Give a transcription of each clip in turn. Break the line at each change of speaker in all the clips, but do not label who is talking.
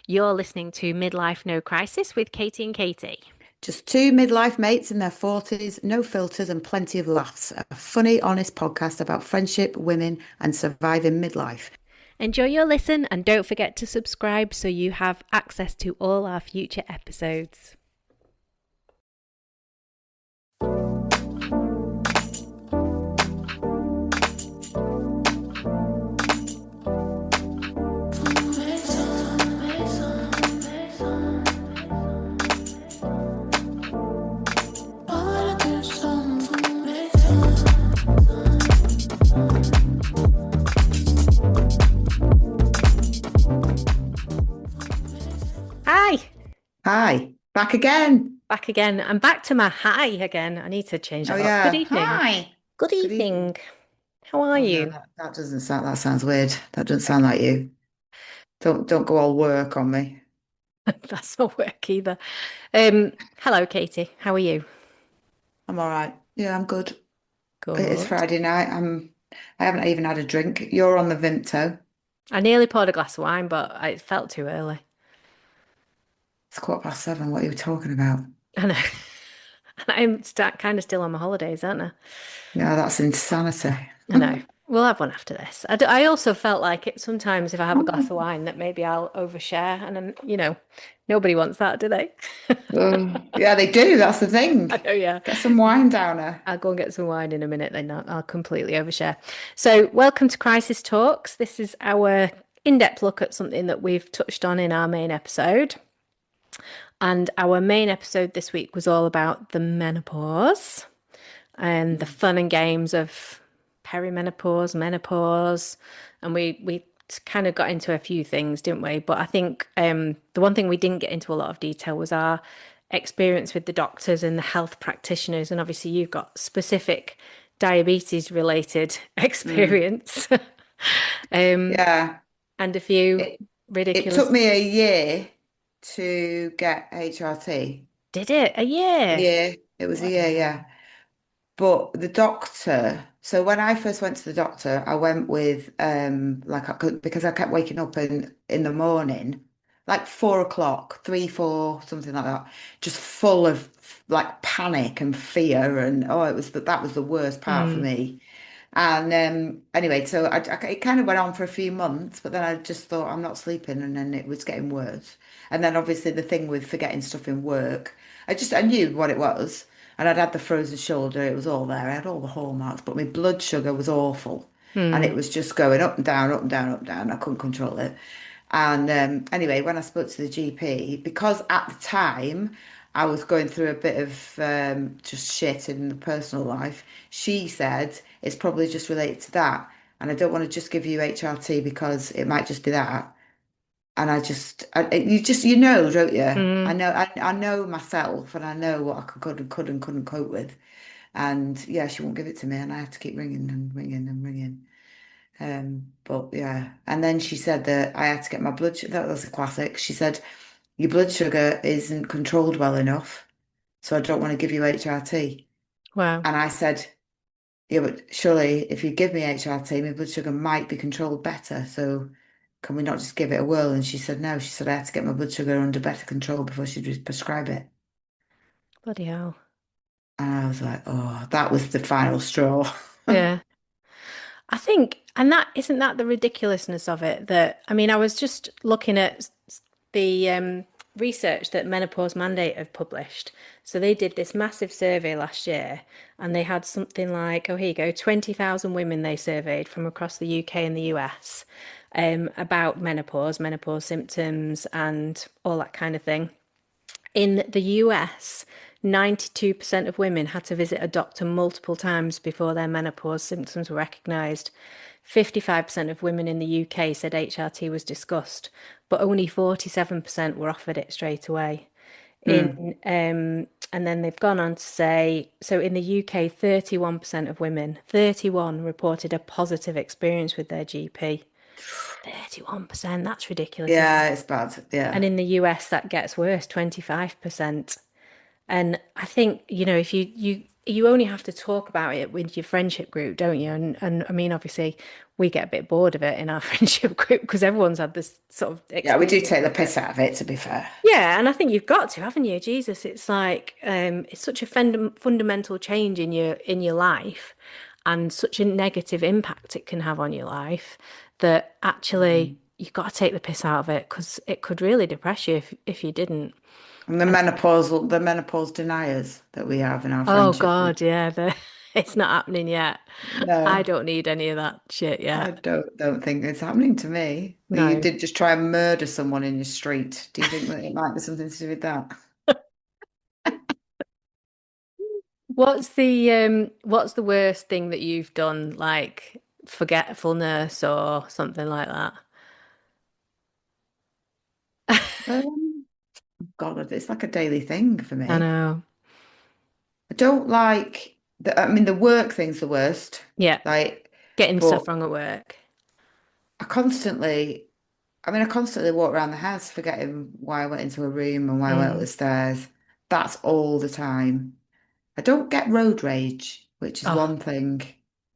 You're listening to Midlife No Crisis with Katy and Katy.
Just two midlife mates in their 40s, no filters, and plenty of laughs. A funny, honest podcast about friendship, women, and surviving midlife.
Enjoy your listen and don't forget to subscribe so you have access to all our future episodes. Hi,
Hi, back again.
back again. I'm back to my hi again. I need to change
Oh
that up. Good
yeah,
evening.
hi.
Good
Good evening.
evening. How are
Oh no,
you?
that doesn't sound. That sounds weird. That doesn't sound
Okay,
like you. Don't go all work on me.
that's not work either. Hello, Katy. How are you?
I'm all right. Yeah, I'm good. It's
Good.
Friday night. I haven't even had a drink. You're on the Vimto.
I nearly poured a glass of wine, but it felt too early.
It's 7:15. What are you talking about?
I know. I'm kind of still on my holidays, aren't I?
Yeah, that's insanity.
I know. We'll have one after this. I also felt like it sometimes if I have a glass of wine that maybe I'll overshare, and then, nobody wants that, do they?
Yeah, they do. That's the thing.
I know, yeah.
Get some wine down her.
I'll go and get some wine in a minute, then I'll completely overshare. So, welcome to Crisis Talks. This is our in-depth look at something that we've touched on in our main episode. And our main episode this week was all about the menopause and the fun and games of perimenopause, menopause, and we kind of got into a few things, didn't we? But I think the one thing we didn't get into a lot of detail was our experience with the doctors and the health practitioners, and obviously you've got specific diabetes related
Mm.
experience, um,
Yeah.
and a few
It it took
ridiculous.
me a year to get HRT.
Did it a
A
year?
year. It was a
Bloody
year, yeah.
hell.
But the doctor, so when I first went to the doctor, I went with because I kept waking up in the morning, like 4 o'clock, three, four, something like that, just full of like panic and fear, and oh, that was the worst part for
Mm,
me. And anyway, so it kind of went on for a few months, but then I just thought I'm not sleeping, and then it was getting worse. And then obviously the thing with forgetting stuff in work, I knew what it was, and I'd had the frozen shoulder, it was all there. I had all the hallmarks, but my blood sugar was awful, and it
mm,
was just going up and down, up and down, up and down. I couldn't control it. And anyway, when I spoke to the GP, because at the time I was going through a bit of just shit in the personal life, she said it's probably just related to that. And I don't want to just give you HRT because it might just be that. And you know, don't you?
mm.
I know myself, and I know what I could and couldn't cope with. And yeah, she won't give it to me, and I have to keep ringing and ringing and ringing. But yeah, and then she said that I had to get my blood sugar. That was a classic. She said, your blood sugar isn't controlled well enough, so I don't want to give you HRT.
Wow.
And I said, yeah, but surely if you give me HRT, my blood sugar might be controlled better. So can we not just give it a whirl? And she said, no. She said I had to get my blood sugar under better control before she'd prescribe it.
Bloody hell.
And I was like, oh, that was the final straw.
Yeah. I think, and that isn't that the ridiculousness of it that, I mean, I was just looking at the research that Menopause Mandate have published. So they did this massive survey last year and they had something like, oh, here you go, 20,000 women they surveyed from across the UK and the US about menopause symptoms, and all that kind of thing. In the US, 92% of women had to visit a doctor multiple times before their menopause symptoms were recognised. 55% of women in the UK said HRT was discussed, but only 47% were offered it straight away.
Hmm.
And then they've gone on to say, so in the UK, 31% of women, 31 reported a positive experience with their GP. 31%, that's ridiculous, isn't
Yeah,
it?
it's bad.
And
Yeah.
in the US, that gets worse, 25%. And I think, if you you only have to talk about it with your friendship group, don't you? And I mean, obviously, we get a bit bored of it in our friendship group because everyone's had this sort of
Yeah, we do
experience
take the
with it.
piss out of it, to be fair.
Yeah, and I think you've got to, haven't you? Jesus, it's like it's such a fundamental change in your life, and such a negative impact it can have on your life that actually
Mm.
you've got to take the piss out of it because it could really depress you if you didn't.
And
And
the menopause deniers that we have in our
oh
friendship group.
God, yeah, it's not happening yet. I
No,
don't need any of that shit
I
yet.
don't think it's happening to me. You
No.
did just try and murder someone in your street. Do you think that it might be something to do with that?
What's the worst thing that you've done, like forgetfulness or something like that?
Um, God, it's like a daily thing for
I
me.
know.
I don't like I mean, the work thing's the worst.
Yeah,
Like,
getting
but
stuff wrong at work.
I constantly, I constantly walk around the house forgetting why I went into a room and why I went up
Mm.
the stairs. That's all the time. I don't get road rage, which is
Oh,
one thing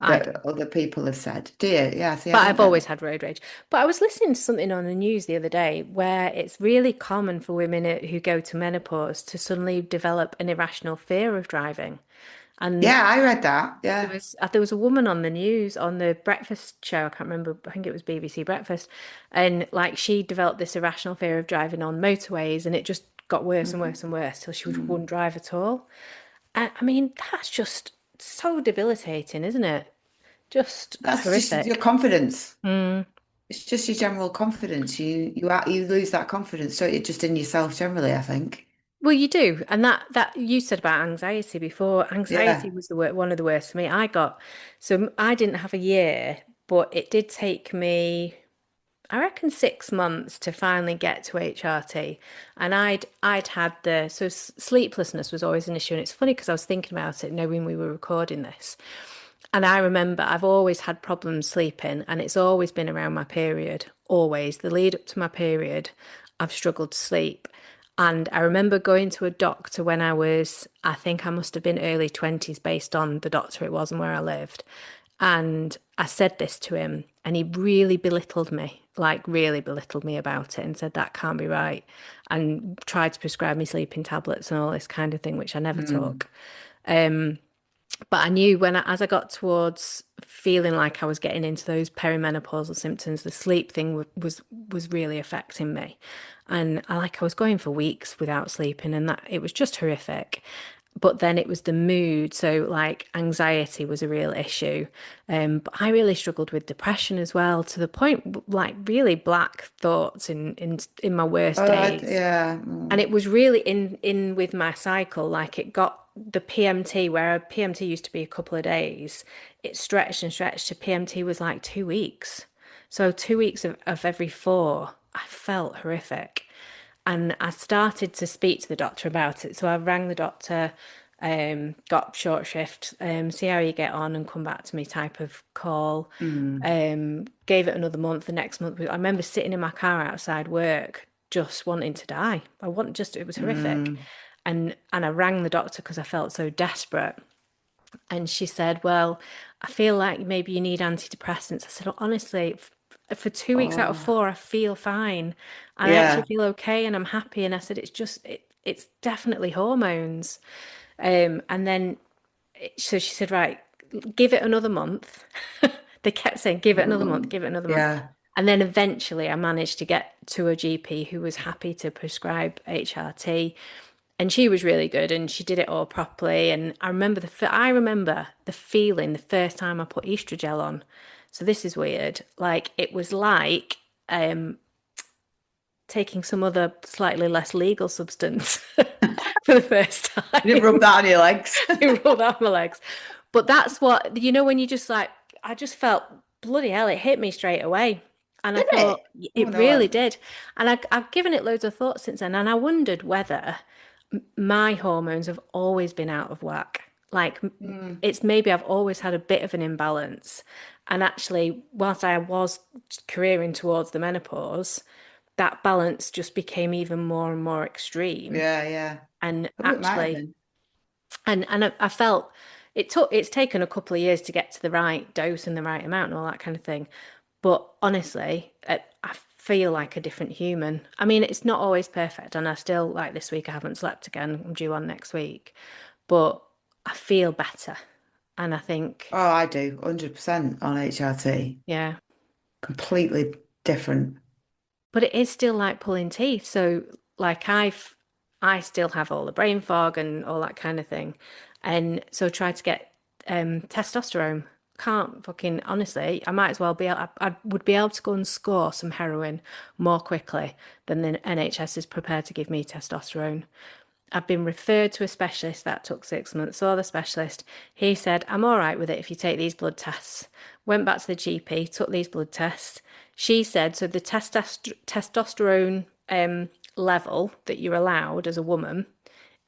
I do.
that other people have said. Do you? Yeah, see, I
But
don't
I've
get
always
that.
had road rage. But I was listening to something on the news the other day where it's really common for women who go to menopause to suddenly develop an irrational fear of driving. And
Yeah, I read that. Yeah.
there was a woman on the news on the breakfast show. I can't remember. I think it was BBC Breakfast, and like she developed this irrational fear of driving on motorways, and it just got worse and worse and worse till she
Mm.
wouldn't drive at all. I mean, that's just so debilitating, isn't it? Just
That's just your
horrific.
confidence.
Mm.
It's just your general confidence. You lose that confidence, don't you? Just in yourself generally, I think.
Well, you do, and that you said about anxiety before. Anxiety
Yeah.
was one of the worst for me. I didn't have a year, but it did take me. I reckon 6 months to finally get to HRT, and I'd had sleeplessness was always an issue, and it's funny because I was thinking about it, knowing we were recording this, and I remember I've always had problems sleeping, and it's always been around my period, always the lead up to my period, I've struggled to sleep, and I remember going to a doctor when I think I must have been early 20s based on the doctor it was and where I lived. And I said this to him, and he really belittled me, like really belittled me about it, and said that can't be right, and tried to prescribe me sleeping tablets and all this kind of thing, which I never
Mm.
took. But I knew as I got towards feeling like I was getting into those perimenopausal symptoms, the sleep thing was really affecting me, and I was going for weeks without sleeping, and that it was just horrific. But then it was the mood, so like anxiety was a real issue. But I really struggled with depression as well, to the point like really black thoughts in my worst days.
Yeah.
And
Mm.
it was really in with my cycle. Like it got the PMT, where a PMT used to be a couple of days, it stretched and stretched to PMT was like 2 weeks. So 2 weeks of every four, I felt horrific. And I started to speak to the doctor about it. So I rang the doctor, got short shift, see how you get on and come back to me type of call.
Mm.
Gave it another month. The next month, I remember sitting in my car outside work, just wanting to die. It was horrific.
Mm.
And I rang the doctor because I felt so desperate. And she said, "Well, I feel like maybe you need antidepressants." I said, "Oh, honestly, for 2 weeks out of
Oh,
four, I feel fine, and I actually
yeah.
feel okay, and I'm happy." And I said, it's definitely hormones." And then so she said, "Right, give it another month." They kept saying, "Give it another month,
Oh,
give it another month."
yeah.
And then eventually I managed to get to a GP who was happy to prescribe HRT. And she was really good and she did it all properly. And I remember the feeling the first time I put estrogel on. So this is weird. Like it was like um, taking some other slightly less legal substance for the first
You didn't
time.
rub that on your legs.
It rolled off my legs. But that's what, when you just like, I just felt bloody hell, it hit me straight away. And I
Did
thought,
it? Oh
it
no.
really did. And I've given it loads of thought since then. And I wondered whether my hormones have always been out of whack. Like
Mm.
it's maybe I've always had a bit of an imbalance. And actually, whilst I was careering towards the menopause, that balance just became even more and more extreme.
Yeah, yeah.
And
Oh, it might have
actually,
been.
And I felt it's taken a couple of years to get to the right dose and the right amount and all that kind of thing. But honestly, I feel like a different human. I mean, it's not always perfect, and I still like this week I haven't slept again. I'm due on next week, but I feel better, and I think,
Oh, I do, 100% on HRT.
yeah.
Completely different.
But it is still like pulling teeth. So like I still have all the brain fog and all that kind of thing. And so try to get testosterone. Can't fucking honestly, I might as well be I would be able to go and score some heroin more quickly than the NHS is prepared to give me testosterone. I've been referred to a specialist. That took 6 months. Saw the specialist. He said, I'm all right with it if you take these blood tests. Went back to the GP, took these blood tests. She said, so the testosterone level that you're allowed as a woman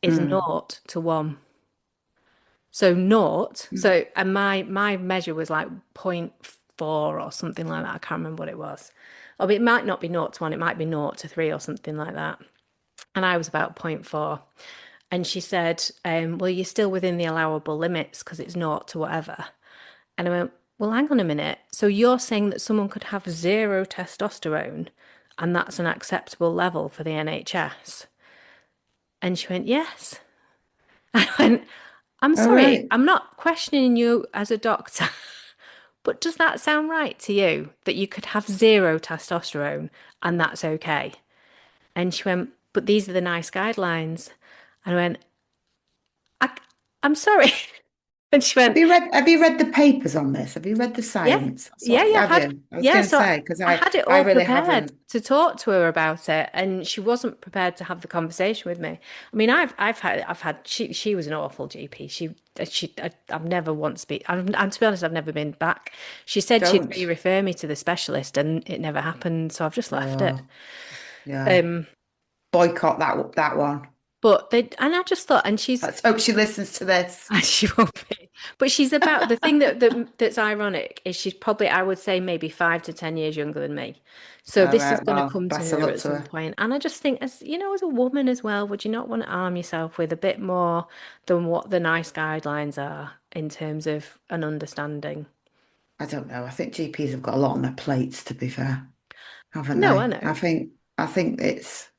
is
Mm.
0 to 1. So naught. So and my measure was like zero point 0.4 or something like that. I can't remember what it was. Or it might not be 0 to 1, it might be 0 to 3 or something like that. And I was about zero point 0.4. And she said, well, you're still within the allowable limits because it's not to whatever. And I went, well, hang on a minute. So you're saying that someone could have zero testosterone and that's an acceptable level for the NHS? And she went, yes. I went, I'm
All
sorry,
right.
I'm not questioning you as a doctor, but does that sound right to you that you could have zero testosterone and that's okay? And she went, but these are the nice guidelines. And I went, I, I'm sorry. And she went,
Have you read the papers on this? Have you read the
yeah,
science?
yeah, yeah. I've
Have
had,
you? I was
yeah.
going to
So
say because
I had it
I
all
really
prepared
haven't.
to talk to her about it, and she wasn't prepared to have the conversation with me. I mean, I've had. She was an awful GP. I've never once been. And to be honest, I've never been back. She said she'd
Don't.
re-refer me to the specialist, and it never happened. So I've just left it.
Oh, yeah.
Um,
Boycott that one.
but and I just thought, and she's
Let's hope she listens to this.
She won't be. But she's about the thing that's ironic is she's probably, I would say, maybe 5 to 10 years younger than me. So
All
this is
right.
going to
Well,
come to
best of
her
luck
at
to
some
her.
point. And I just think, as you know, as a woman as well, would you not want to arm yourself with a bit more than what the nice guidelines are in terms of an understanding?
I don't know. I think GPs have got a lot on their plates, to be fair, haven't
No, I
they?
know.
I think it's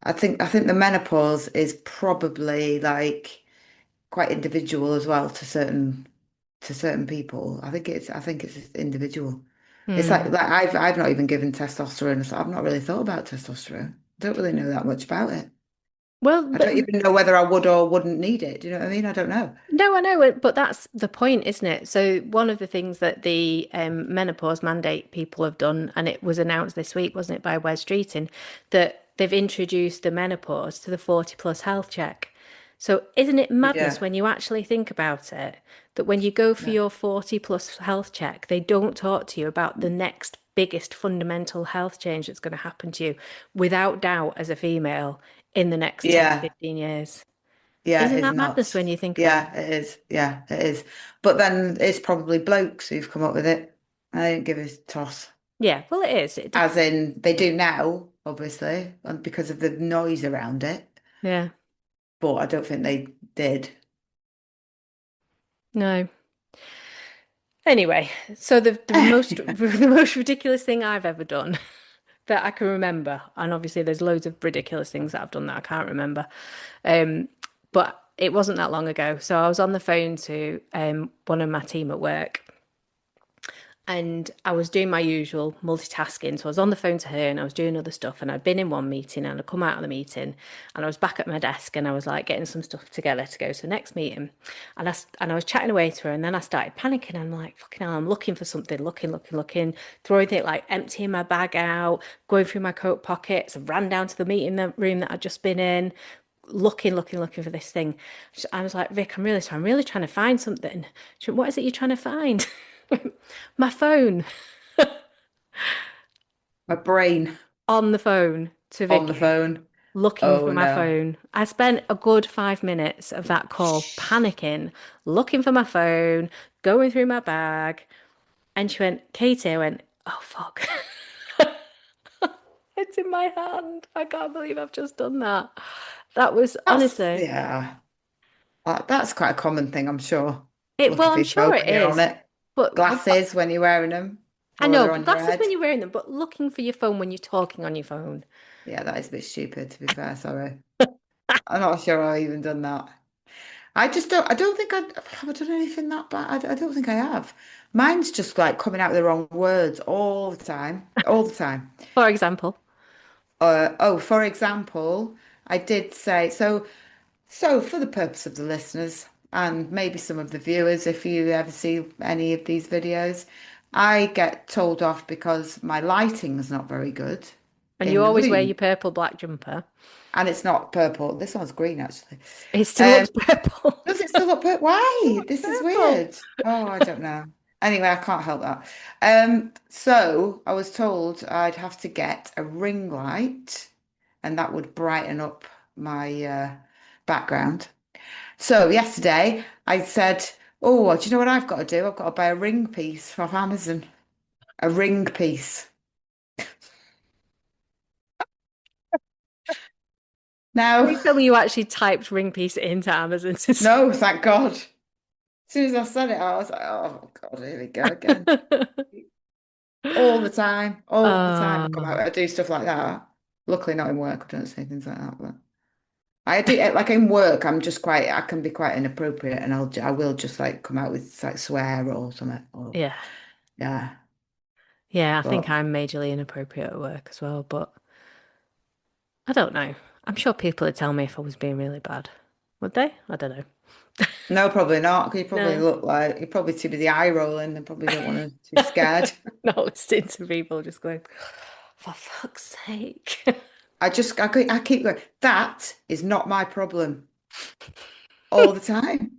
I think the menopause is probably like quite individual as well to certain people. I think it's individual. It's
Hmm.
like I've not even given testosterone. So I've not really thought about testosterone. I don't really know that much about it.
Well,
I don't even know whether I would or wouldn't need it. Do you know what I mean? I don't know.
no, I know it, but that's the point, isn't it? So one of the things that the menopause mandate people have done, and it was announced this week, wasn't it, by Wes Streeting, that they've introduced the menopause to the 40 plus health check. So isn't it madness
Yeah.
when you actually think about it, that when you go for
Yeah.
your 40 plus health check, they don't talk to you about the next biggest fundamental health change that's going to happen to you without doubt as a female in the next 10 to
Yeah.
15 years.
Yeah,
Isn't
it's
that madness when
nuts.
you think about
Yeah, it is. Yeah, it is. But then it's probably blokes who've come up with it. I didn't give a toss.
Yeah, well, it is. It
As
definitely.
in, they do now, obviously, and because of the noise around it.
Yeah.
But I don't think they did.
No. Anyway, so the most the most ridiculous thing I've ever done that I can remember, and obviously there's loads of ridiculous things that I've done that I can't remember, but it wasn't that long ago. So I was on the phone to one of my team at work, and I was doing my usual multitasking. So I was on the phone to her and I was doing other stuff. And I'd been in one meeting and I'd come out of the meeting and I was back at my desk and I was like getting some stuff together to go to the next meeting. And I was chatting away to her and then I started panicking. I'm like, fucking hell, I'm looking for something, looking, throwing it like emptying my bag out, going through my coat pockets. I ran down to the meeting room that I'd just been in, looking for this thing. I was like, Vic, I'm really sorry. I'm really trying to find something. She went, what is it you're trying to find? My phone.
My brain
On the phone to
on the
Vicky,
phone.
looking for
Oh
my
no.
phone. I spent a good 5 minutes of that call panicking, looking for my phone, going through my bag. And she went, Katie, I went, oh, fuck. It's in my hand. I can't believe I've just done that. That was
That's
honestly,
yeah. That's quite a common thing, I'm sure.
Well,
Looking for
I'm
your phone
sure it
when you're on
is.
it.
But what
Glasses when you're wearing them,
I
or
know,
they're
but
on your
glasses when
head.
you're wearing them, but looking for your phone when you're talking on your phone.
Yeah, that is a bit stupid, to be fair. Sorry. I'm not sure I've even done that. I don't think have I done anything that bad. I don't think I have. Mine's just like coming out with the wrong words all the time, all the time.
For example,
Oh, for example, I did say so for the purpose of the listeners and maybe some of the viewers, if you ever see any of these videos, I get told off because my lighting is not very good
and
in
you
the
always wear
room.
your purple black jumper.
And it's not purple. This one's green, actually.
It still
Um,
looks purple.
does it still look purple?
It
Why?
looks
This is
purple.
weird. Oh, I don't know. Anyway, I can't help that. So I was told I'd have to get a ring light, and that would brighten up my background. So yesterday I said, "Oh, well, do you know what I've got to do? I've got to buy a ring piece off Amazon. A ring piece." Now,
Please tell me you actually typed ring piece into Amazon to see.
no, thank God. As soon as I said it, I was like, "Oh God, here we go again." All the time. I come out,
Oh,
I do stuff like that. Luckily, not in work. I don't say things like that, but I do like in work. I can be quite inappropriate, and I will just like come out with like swear or something. Or
yeah.
yeah,
Yeah, I think
but
I'm majorly inappropriate at work as well, but I don't know. I'm sure people would tell me if I was being really bad. Would they? I don't know.
no, probably not. 'Cause you probably
No.
look like you're probably too busy eye rolling. and probably don't want to be scared.
Not listening to people just going, for fuck's sake.
I keep going. That is not my problem all the time.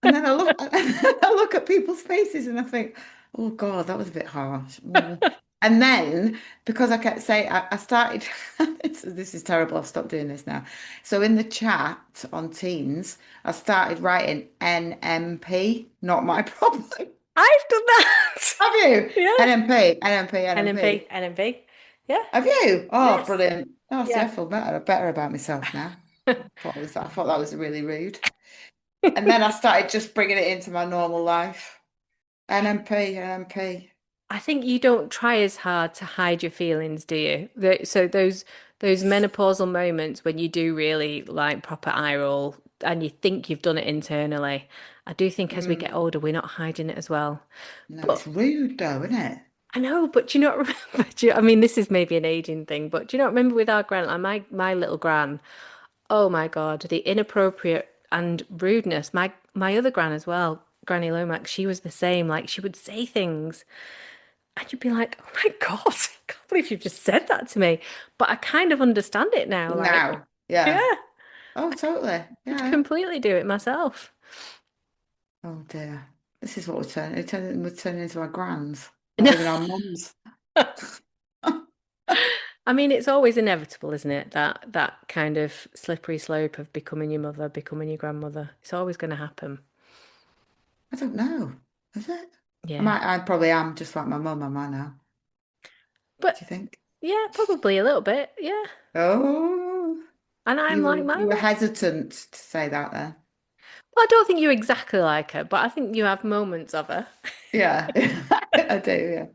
And then I look at people's faces and I think, oh God, that was a bit harsh. Mm. And then because I kept saying, I started, this is terrible. I've stopped doing this now. So in the chat on Teams, I started writing NMP, not my problem.
I've done that.
Have you?
Yeah.
NMP, NMP, NMP.
NMP, NMP. Yeah.
Have you? Oh,
Yes.
brilliant. Oh, see, I
Yeah.
feel better about myself now. I thought that was really rude. And then I started just bringing it into my normal life. NMP, NMP.
I think you don't try as hard to hide your feelings, do you? So those menopausal moments when you do really like proper eye roll and you think you've done it internally, I do think as we get
Mm.
older, we're not hiding it as well.
No,
But
it's rude though, isn't it?
I know, but do you not remember? I mean, this is maybe an aging thing, but do you not remember with our gran, like my little gran? Oh my God, the inappropriate and rudeness. My other gran as well, Granny Lomax, she was the same. Like she would say things. And you'd be like, oh my God, I can't believe you've just said that to me. But I kind of understand it now. Like,
Now, yeah.
yeah,
Oh, totally.
I'd
Yeah.
completely do it myself.
Oh dear. This is what we're turning into our grands, not
No,
even our mums.
I mean, it's always inevitable, isn't it? That kind of slippery slope of becoming your mother, becoming your grandmother. It's always going to happen.
I don't know. Is it?
Yeah.
I probably am just like my mum, am I now? Do
But
you think?
yeah, probably a little bit. Yeah.
Oh,
And I'm like my
you were
mum.
hesitant to say that then.
Well, I don't think you're exactly like her, but I think you have moments of her
Yeah, I do,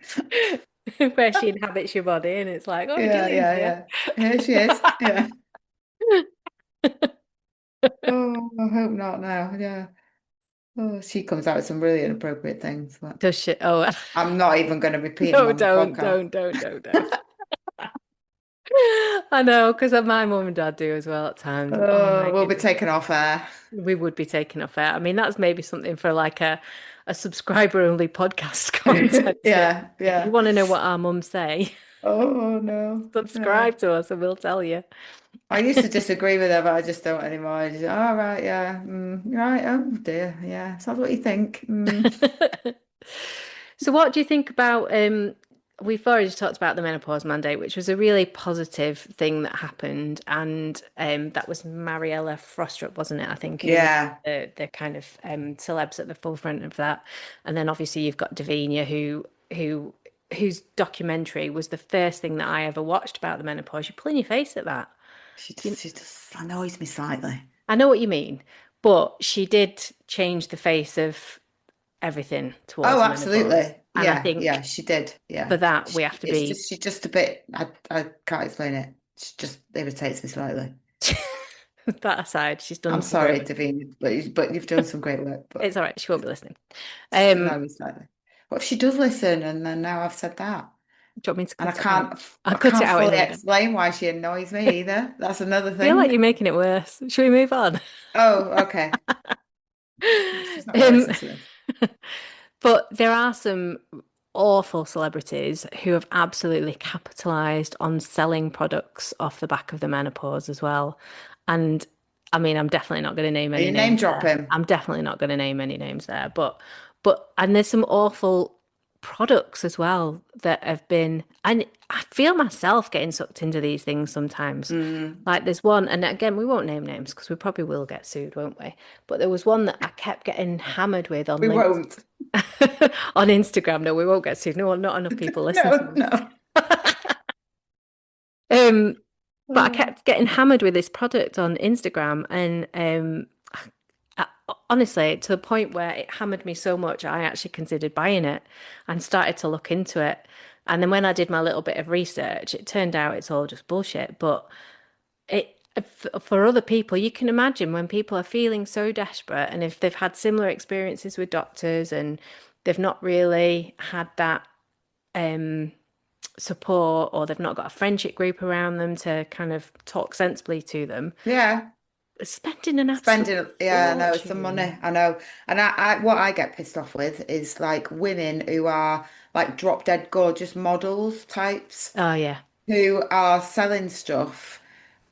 where
yeah.
she inhabits your body and it's like, oh,
Yeah,
Gillian's
yeah,
here.
yeah. Here she is. Yeah. Oh, I hope not now. Yeah. Oh, she comes out with some really inappropriate things, but
Does she? Oh,
I'm not even going to repeat them
no,
on the
don't,
podcast.
don't, don't, don't, don't. I know, because my mum and dad do as well at times. Oh
Oh,
my
we'll be
goodness.
taken off air.
We would be taking off air. I mean, that's maybe something for like a subscriber only podcast content.
Yeah,
If you
yeah.
want to know what our mums say,
Oh no. Yeah.
subscribe to us and we'll tell you.
I used to disagree with her, but I just don't anymore. I just, oh, right, yeah. Right, oh dear. Yeah. So that's what you think.
So what do you think about we've already talked about the menopause mandate, which was a really positive thing that happened, and that was Mariella Frostrup, wasn't it? I think who was
Yeah.
the kind of celebs at the forefront of that. And then obviously you've got Davina whose documentary was the first thing that I ever watched about the menopause. You're pulling your face at that. You,
She just annoys me slightly.
I know what you mean, But she did change the face of everything
Oh,
towards menopause.
absolutely.
And I
Yeah, yeah,
think
she did.
for
Yeah.
that, we have to be,
She's just a bit, I can't explain it. She just irritates me slightly.
that aside, she's done
I'm
some great
sorry,
work.
Davina, but you've done some great work, but
It's all right. She won't be listening.
just
Um,
annoy me slightly. What if she does listen and then now I've said that?
do you want me to
And
cut it out? I'll
I
cut it
can't
out in
fully
the edit.
explain why she annoys me either. That's another
I feel like
thing.
you're making it worse. Should we move on?
Oh, okay. She's not going to
Um,
listen to this.
but there are some awful celebrities who have absolutely capitalized on selling products off the back of the menopause as well. And I mean, I'm definitely not going to name
Are
any
you name
names there.
dropping?
I'm definitely not going to name any names there. And there's some awful products as well that have been, and I feel myself getting sucked into these things sometimes.
Mm,
Like there's one, and again, we won't name names because we probably will get sued, won't we? But there was one that I kept getting hammered with on
we
LinkedIn,
won't.
on Instagram. No, we won't get sued. No, not enough people listen
No,
to
no.
us. Um, but I
Oh,
kept getting hammered with this product on Instagram, and I, honestly, to the point where it hammered me so much, I actually considered buying it and started to look into it. And then when I did my little bit of research, it turned out it's all just bullshit. But it for other people, you can imagine when people are feeling so desperate, and if they've had similar experiences with doctors and they've not really had that support, or they've not got a friendship group around them to kind of talk sensibly to them,
yeah.
spending an absolute
Spending, yeah, I know, it's the money.
fortune.
I know. And what I get pissed off with is like women who are like drop dead gorgeous models types
Oh yeah,
who are selling stuff,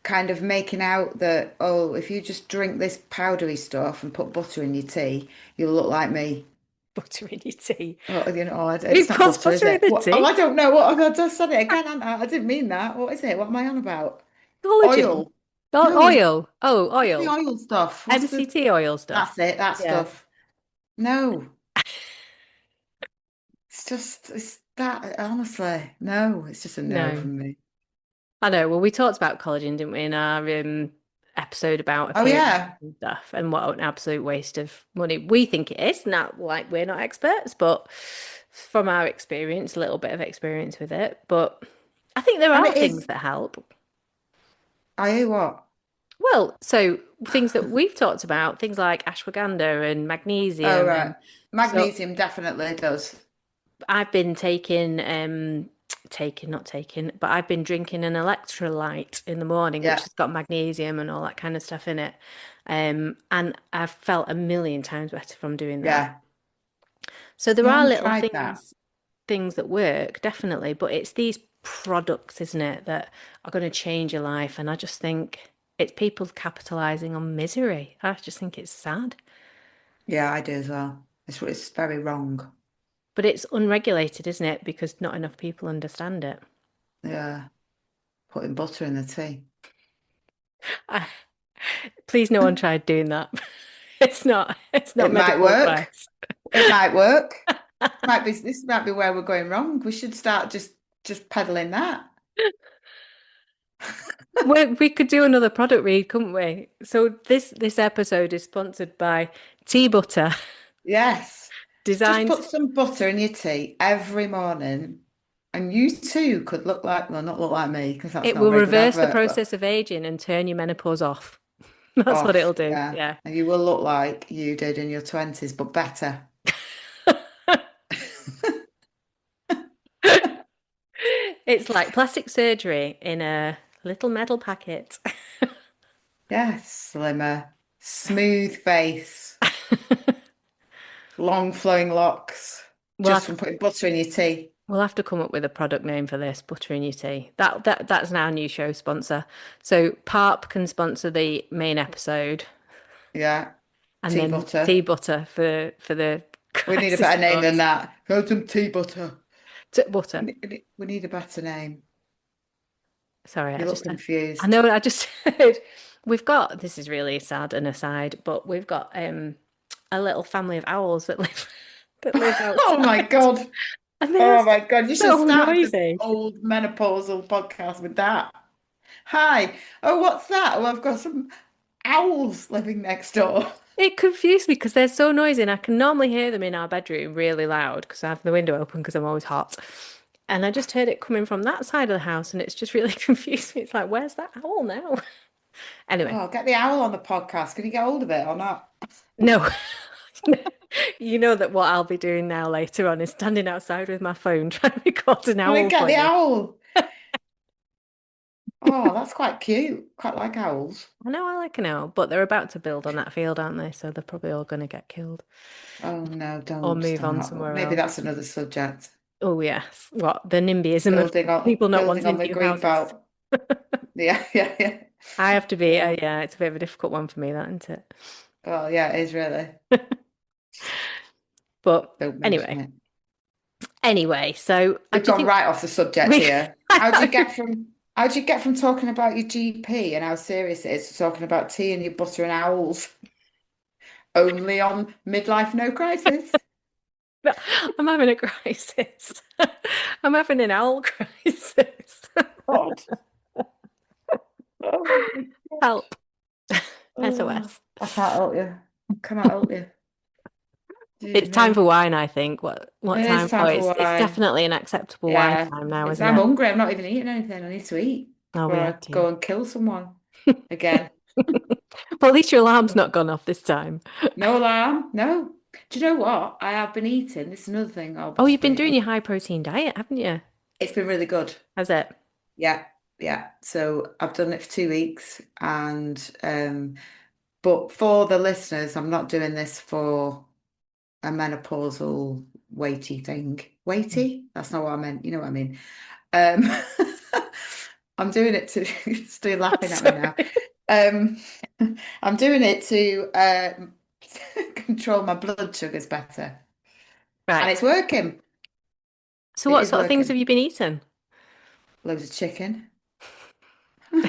kind of making out that, oh, if you just drink this powdery stuff and put butter in your tea, you'll look like me.
butter in your tea.
Oh,
Who
it's not
puts
butter, is
butter in
it?
the
What? Oh, I
tea?
don't know. What? I just said it again, haven't I? I didn't mean that. What is it? What am I on about?
Collagen.
Oil.
Oh,
No,
oil. Oh,
what's the
oil.
oil stuff? What's the?
MCT oil stuff.
That's it. That
Yeah.
stuff. No, it's that. Honestly, no. It's just a no
No.
from me.
I know. Well, we talked about collagen, didn't we, in our episode about
Oh
appearance
yeah,
and stuff, and what an absolute waste of money we think it is. Not like we're not experts, but from our experience, a little bit of experience with it. But I think there
and
are
it
things
is.
that help.
I hear what?
Well, so things that we've talked about, things like ashwagandha and
Oh
magnesium,
right,
and so
magnesium definitely does.
I've been not taking, but I've been drinking an electrolyte in the morning, which
Yeah,
has got magnesium and all that kind of stuff in it. And I've felt a million times better from doing that.
yeah.
So there
See, I
are
haven't
little
tried that.
things that work, definitely, but it's these products, isn't it, that are going to change your life. And I just think it's people capitalizing on misery. I just think it's sad.
Yeah, I do as well. It's very wrong.
But it's unregulated, isn't it? Because not enough people understand it.
Yeah, putting butter in the tea.
I, please, no one tried doing that. It's not
It might
medical
work.
advice.
It might work. This might be where we're going wrong. We should start just peddling that.
We could do another product read, couldn't we? So this episode is sponsored by tea butter,
Yes. Just
designed.
put some butter in your tea every morning, and you too could look like, well, not look like me, because that's
It
not a
will
very good
reverse the
advert, but
process of aging and turn your menopause off. That's what it'll
off.
do.
Yeah.
Yeah.
And you will look like you did in your 20s, but better.
It's like plastic surgery in a little metal packet.
Yes, slimmer, smooth face, long flowing locks,
We'll
just
have
from putting butter in your tea.
we'll have to come up with a product name for this, butter in your tea. That's our new show sponsor. So Parp can sponsor the main episode,
Yeah.
and
Tea
then tea
butter.
butter for the
We need a
crisis
better name than
stories.
that. Go some tea butter.
Butter.
We need a better name.
Sorry,
You look
I
confused.
know I just heard we've got, this is really sad and aside, but we've got a little family of owls that live that live
Oh my
outside,
God.
and they are
Oh my God. You should
so
start the
noisy.
old menopausal podcast with that. Hi. Oh, what's that? Oh, I've got some owls living next door.
It confused me because they're so noisy and I can normally hear them in our bedroom really loud because I have the window open because I'm always hot. And I just heard it coming from that side of the house and it's just really confused me. It's like, where's that owl now? Anyway,
Oh, get the owl on the podcast. Can you get hold of it or not?
no. You know that what I'll be doing now later on is standing outside with my phone trying to record an
Can we
owl
get
for
the
you.
owl? Oh, that's quite cute. Quite like owls.
I know I like an owl, but they're about to build on that field, aren't they? So they're probably all going to get killed
Oh no,
or
don't
move on
start.
somewhere
Maybe
else.
that's another subject.
Oh, yes. What? The NIMBYism of people not
Building on
wanting
the
new
green
houses.
belt. Yeah, yeah, yeah.
I have to be,
Oh,
yeah, it's a bit of a difficult one for me, that, isn't it?
well, yeah, it is really.
But
Don't mention
anyway,
it.
so
We've
do you
gone
think
right off the subject
we,
here. How do you get from talking about your GP and how serious it is to talking about tea and your butter and owls only on midlife no crisis?
I'm having a crisis. I'm having an owl crisis.
God. Oh my God.
Help.
Oh,
SOS.
I can't help you. I cannot help you. Dear
It's time for
me.
wine, I think. What
It is
time? Oh,
time for
it's
wine.
definitely an acceptable wine
Yeah.
time now,
It's
isn't
I'm
it?
hungry. I'm not even eating anything. I need to eat
Oh, we
before I
have to.
go and kill someone again.
Well, at least your alarm's not gone off this time.
No alarm. No. Do you know what? I have been eating. This is another thing I'll
Oh, you've been
say.
doing your high protein diet, haven't you?
It's been really good.
Has it?
Yeah. Yeah. So I've done it for 2 weeks and but for the listeners, I'm not doing this for a menopausal weighty thing. Weighty? That's not what I meant. You know what I mean? Um I'm doing it to still laughing at me now.
Sorry.
Um I'm doing it to control my blood sugars better. And
Right.
it's working.
So
It
what
is
sort of things have
working.
you been eating?
Loads of chicken.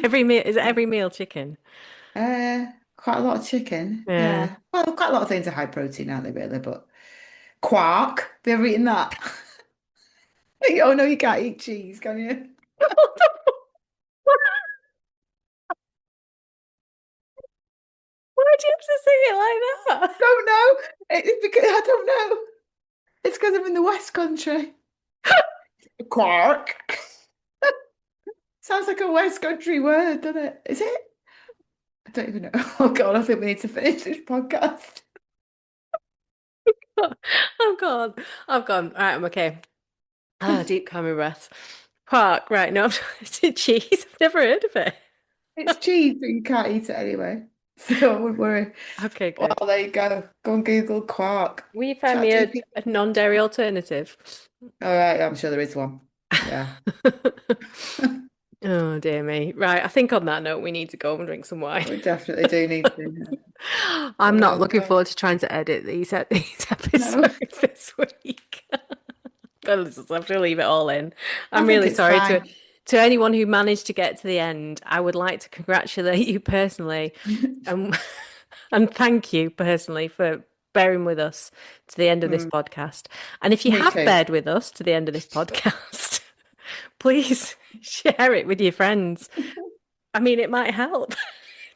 Every meal, is it every meal chicken?
Quite a lot of chicken.
Yeah.
Yeah. Well, quite a lot of things are high protein, aren't they, really? But quark, have you ever eaten that? Oh no, you can't eat cheese, can you?
Why do you have to say it like that?
Don't know. It's because I don't know. It's because I'm in the West Country. Quark. Sounds like a West Country word, doesn't it? Is it? I don't even know. Oh God, I think we need to finish this podcast.
I'm gone. I'm gone. All right, I'm okay. Ah, deep calming breaths. Park, right, no, it's cheese. I've never heard of it.
It's cheese, but you can't eat it anyway. So I wouldn't worry.
Okay,
Well,
good.
there you go. Go and Google quark.
Will you find
Chat
me
GPT.
a non-dairy alternative?
All right, I'm sure there is one. Yeah.
Oh, dear me. Right, I think on that note, we need to go and drink some wine.
We definitely do need to.
I'm not
Oh
looking
God.
forward to trying to edit these
No,
episodes this week. I'll just have to leave it all in.
I
I'm
think
really
it's
sorry
fine.
to anyone who managed to get to the end. I would like to congratulate you personally, and and thank you personally for bearing with us to the end of this
Mm,
podcast. And if you
me
have
too.
bared with us to the end of this podcast, please share it with your friends. I mean, it might help.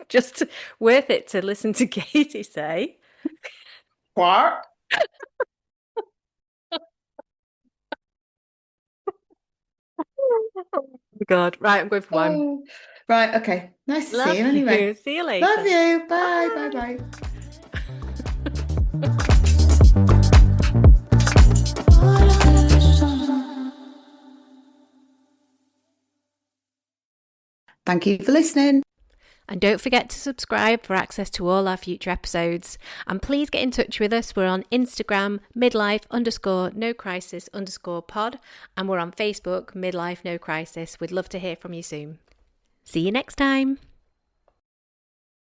Just worth it to listen to Katie say.
Quark.
Oh God. Right, I'm going for one.
Oh. Right, okay. Nice to see
Love
you anyway.
you. See you
Love
later.
you. Bye, bye,
Bye.
bye. Thank you for listening.
And don't forget to subscribe for access to all our future episodes. And please get in touch with us. We're on Instagram, midlife_no crisis_pod. And we're on Facebook, Midlife No Crisis. We'd love to hear from you soon. See you next time.